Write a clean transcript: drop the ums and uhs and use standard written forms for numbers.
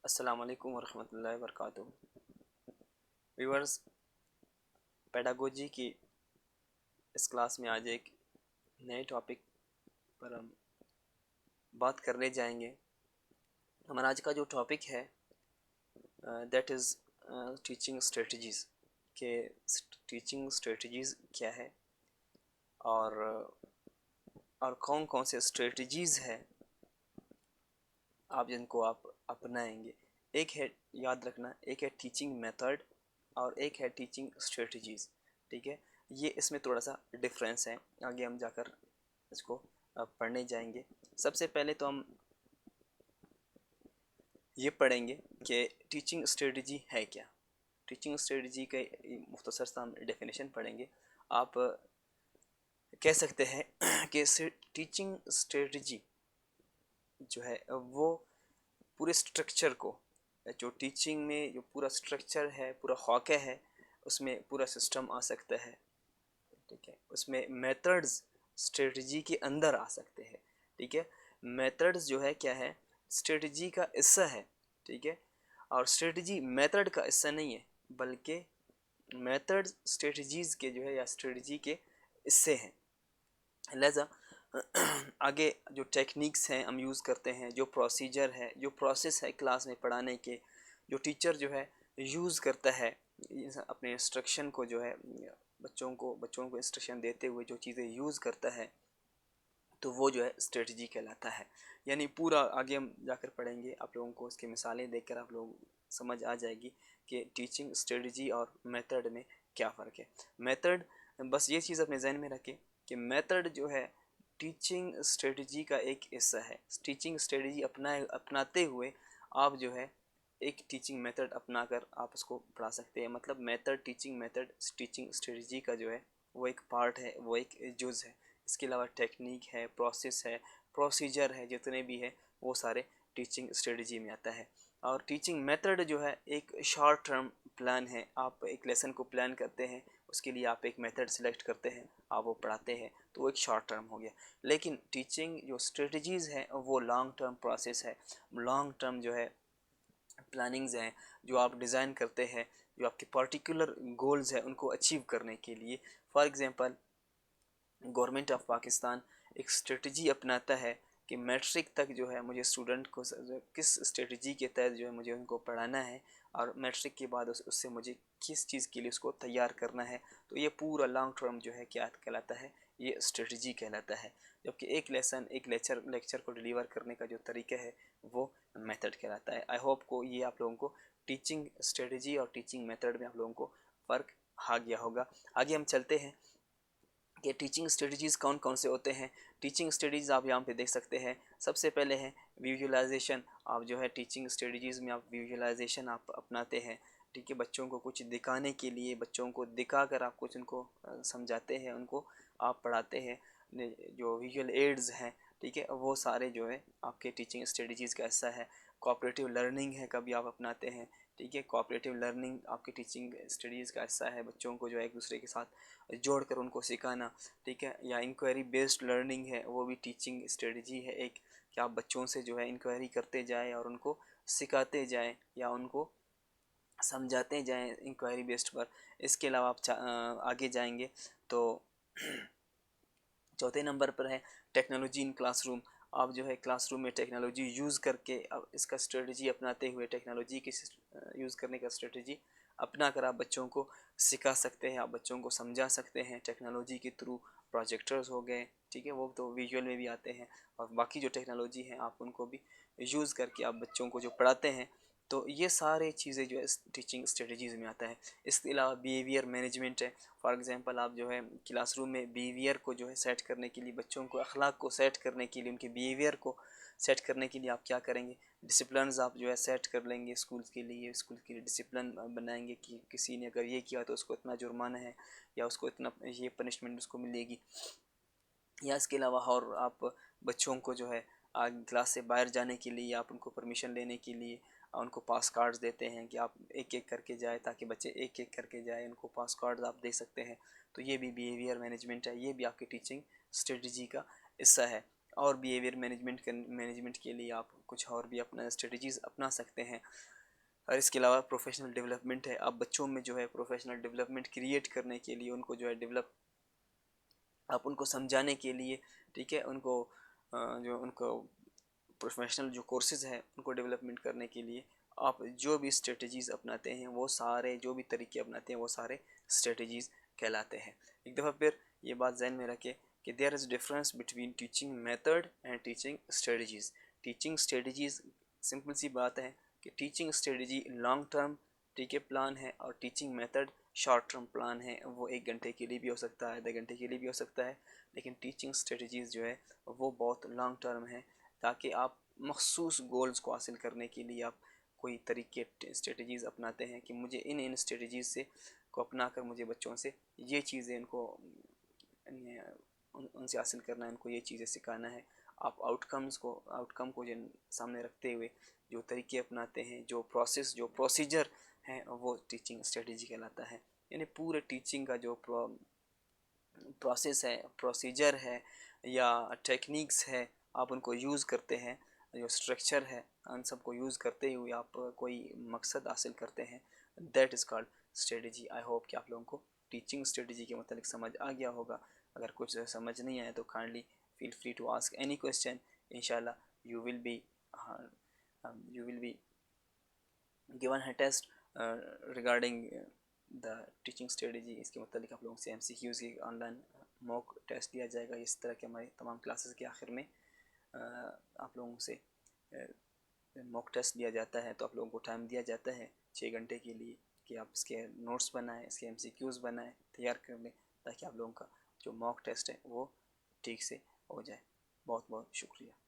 अस्सलाम वालेकुम वरहमतुल्लाहि वबरकातुहू। व्यूअर्स, पेडागोजी की इस क्लास में आज एक नए टॉपिक पर हम बात करने जाएंगे। हमारा आज का जो टॉपिक है दैट इज़ टीचिंग स्ट्रेटजीज़ के टीचिंग स्ट्रेटजीज़ क्या है और कौन कौन से स्ट्रेटजीज़ है आप जिनको आप अपनाएंगे। एक है, याद रखना, एक है टीचिंग मेथड और एक है टीचिंग स्ट्रेटजीज़। ठीक है, ये इसमें थोड़ा सा डिफरेंस है, आगे हम जाकर इसको पढ़ने जाएंगे। सबसे पहले तो हम ये पढ़ेंगे कि टीचिंग स्ट्रेटजी है क्या। टीचिंग स्ट्रेटजी का मुख्तसर सा हम डेफिनेशन पढ़ेंगे। आप कह सकते हैं कि टीचिंग स्ट्रेटजी जो है वो पूरे स्ट्रक्चर को, जो टीचिंग में जो पूरा स्ट्रक्चर है, पूरा हॉके है, उसमें पूरा सिस्टम आ सकता है। ठीक है, उसमें मेथड्स स्ट्रेटजी के अंदर आ सकते हैं। ठीक है, मेथड्स जो है क्या है, स्ट्रेटजी का हिस्सा है। ठीक है, और स्ट्रेटजी मेथड का हिस्सा नहीं है, बल्कि मेथड स्ट्रेटजीज़ के जो है या स्ट्रेटजी के हिस्से हैं। लिहाजा आगे जो टेक्निक्स हैं हम यूज़ करते हैं, जो प्रोसीजर है, जो प्रोसेस है क्लास में पढ़ाने के, जो टीचर जो है यूज़ करता है अपने इंस्ट्रक्शन को, जो है बच्चों को इंस्ट्रक्शन देते हुए जो चीज़ें यूज़ करता है, तो वो जो है स्ट्रेटजी कहलाता है। यानी पूरा आगे हम जाकर पढ़ेंगे, आप लोगों को इसकी मिसालें देखकर आप लोग समझ आ जाएगी कि टीचिंग स्ट्रेटजी और मेथड में क्या फ़र्क है। मेथड, बस ये चीज़ अपने जहन में रखें कि मेथड जो है टीचिंग स्ट्रेटजी का एक हिस्सा है। टीचिंग स्ट्रेटजी अपनाते हुए आप जो है एक टीचिंग मेथड अपनाकर आप उसको पढ़ा सकते हैं। मतलब method, teaching method teaching strategy का जो है वो एक पार्ट है, वो एक जुज़ है। इसके अलावा टेक्निक है, प्रोसेस है, प्रोसीजर है, जितने भी है वो सारे टीचिंग स्ट्रेटजी में आता है। और टीचिंग मेथड जो है एक शॉर्ट टर्म प्लान है। आप एक लेसन को प्लान करते हैं, उसके लिए आप एक मेथड सेलेक्ट करते हैं, आप वो पढ़ाते हैं, तो वो एक शॉर्ट टर्म हो गया। लेकिन टीचिंग जो स्ट्रेटजीज़ है वो लॉन्ग टर्म प्रोसेस है। लॉन्ग टर्म जो है प्लानिंग्स हैं, जो आप डिज़ाइन करते हैं, जो आपके पर्टिकुलर गोल्स हैं उनको अचीव करने के लिए। For example, government of Pakistan एक स्ट्रेटजी अपनाता है कि मैट्रिक तक जो है मुझे स्टूडेंट को किस स्ट्रेटजी के तहत जो है मुझे उनको पढ़ाना है, और मैट्रिक के बाद उससे मुझे किस चीज़ के लिए उसको तैयार करना है। तो ये पूरा लॉन्ग टर्म जो है क्या कहलाता है, ये स्ट्रेटजी कहलाता है। जबकि एक लेसन, एक लेक्चर को डिलीवर करने का जो तरीका है वो मेथड कहलाता है। आई होप को ये आप लोगों को टीचिंग स्ट्रेटजी और टीचिंग मेथड में आप लोगों को फ़र्क आ गया होगा। आगे हम चलते हैं कि टीचिंग स्ट्रेटजीज़ कौन कौन से होते हैं। टीचिंग स्ट्रेटजीज़ आप यहाँ पे देख सकते हैं। सबसे पहले है विजुअलाइजेशन। आप जो है टीचिंग स्ट्रेटजीज़ में आप विजुअलाइजेशन आप अपनाते हैं। ठीक है, बच्चों को कुछ दिखाने के लिए, बच्चों को दिखाकर आप कुछ उनको समझाते हैं, उनको आप पढ़ाते हैं। जो विजुअल एड्स हैं, ठीक है, वो सारे जो है आपके टीचिंग स्ट्रेटजीज़ का हिस्सा है। कोऑपरेटिव लर्निंग है, कभी आप अपनाते हैं। ठीक है, कोऑपरेटिव लर्निंग आपकी टीचिंग स्टडीज़ का हिस्सा है। बच्चों को जो है एक दूसरे के साथ जोड़कर उनको सिखाना। ठीक है, या इंक्वायरी बेस्ड लर्निंग है, वो भी टीचिंग स्ट्रेटजी है एक, कि आप बच्चों से जो है इंक्वायरी करते जाएं और उनको सिखाते जाएं या उनको समझाते जाएं इंक्वायरी बेस्ड पर। इसके अलावा आप आगे जाएंगे तो चौथे नंबर पर है टेक्नोलॉजी इन क्लासरूम। आप जो है क्लासरूम में टेक्नोलॉजी यूज़ करके अब इसका स्ट्रेटजी अपनाते हुए, टेक्नोलॉजी की यूज़ करने का स्ट्रेटजी अपना कर आप बच्चों को सिखा सकते हैं, आप बच्चों को समझा सकते हैं टेक्नोलॉजी के थ्रू। प्रोजेक्टर्स हो गए, ठीक है, वो तो विजुअल में भी आते हैं, और बाकी जो टेक्नोलॉजी है आप उनको भी यूज़ करके आप बच्चों को जो पढ़ाते हैं। तो ये सारे चीज़ें जो है टीचिंग स्ट्रेटजीज़ में आता है। इसके अलावा बिहेवियर मैनेजमेंट है। फॉर एग्जांपल, आप जो है क्लासरूम में बिहेवियर को जो है सेट करने के लिए, बच्चों को अखलाक को सेट करने के लिए, उनके बिहेवियर को सेट करने के लिए आप क्या करेंगे, डिसिप्लिन्स आप जो है सेट कर लेंगे स्कूल्स के लिए। स्कूल के लिए डिसिप्लिन बनाएंगे कि किसी ने अगर ये किया तो उसको इतना जुर्माना है, या उसको इतना ये पनिशमेंट उसको मिलेगी। या इसके अलावा और आप बच्चों को जो है क्लास से बाहर जाने के लिए, आप उनको परमिशन लेने के लिए उनको पास कार्ड्स देते हैं कि आप एक एक करके जाए, ताकि बच्चे एक एक करके जाए, उनको पास कार्ड्स आप दे सकते हैं। तो ये भी बिहेवियर मैनेजमेंट है, ये भी आपकी टीचिंग स्ट्रेटजी का हिस्सा है। और बिहेवियर मैनेजमेंट के लिए आप कुछ और भी अपना स्ट्रेटजीज़ अपना सकते हैं। और इसके अलावा प्रोफेशनल डेवलपमेंट है, आप बच्चों में जो है प्रोफेशनल डेवलपमेंट क्रिएट करने के लिए उनको जो है डेवलप, आप उनको समझाने के लिए, ठीक है, उनको जो उनको प्रोफेशनल जो कोर्सेज़ हैं उनको डेवलपमेंट करने के लिए आप जो भी स्ट्रेटजीज़ अपनाते हैं वो सारे, जो भी तरीके अपनाते हैं वो सारे स्ट्रेटजीज़ कहलाते हैं। एक दफ़ा फिर ये बात जहन में रखें कि there is difference between teaching method and teaching strategies. Teaching strategies, simple सी बात है कि टीचिंग स्ट्रेटजी लॉन्ग टर्म, ठीक है, प्लान है, और teaching method short term plan है। वो 1 घंटे के लिए भी हो सकता है, आधे घंटे के लिए भी हो सकता है, लेकिन टीचिंग स्ट्रेटजीज़ जो है वो बहुत लॉन्ग टर्म है, ताकि आप मखसूस गोल्स को हासिल करने के लिए आप कोई तरीके स्ट्रेटजीज़ अपनाते हैं कि मुझे इन स्ट्रेटजीज़ से को अपना कर मुझे बच्चों से ये चीज़ें इनको उनसे हासिल करना है, इनको ये चीज़ें सिखाना है। आप आउटकम को जो सामने रखते हुए जो तरीके अपनाते हैं, जो प्रोसीजर हैं, वो टीचिंग स्ट्रेटजी कहलाता है। यानी पूरे टीचिंग का जो प्रोसेस है, प्रोसीजर है या टेक्निक्स है, आप उनको यूज़ करते हैं, जो स्ट्रक्चर है उन सबको यूज़ करते हुए आप कोई मकसद हासिल करते हैं, that is called strategy. I hope कि आप लोगों को टीचिंग स्ट्रेटजी के मतलब समझ आ गया होगा। अगर कुछ समझ नहीं आया तो kindly feel free to ask any question. इंशाल्लाह you will be you will be given a test regarding the teaching strategy। इसके मतलब आप लोगों से MCQs की ऑनलाइन मॉक टेस्ट दिया जाएगा। इस तरह के हमारी तमाम क्लासेस के आखिर में आप लोगों से मॉक टेस्ट दिया जाता है, तो आप लोगों को टाइम दिया जाता है 6 घंटे के लिए कि आप इसके नोट्स बनाएं, इसके MCQs बनाएं, तैयार कर लें, ताकि आप लोगों का जो मॉक टेस्ट है वो ठीक से हो जाए। बहुत बहुत शुक्रिया।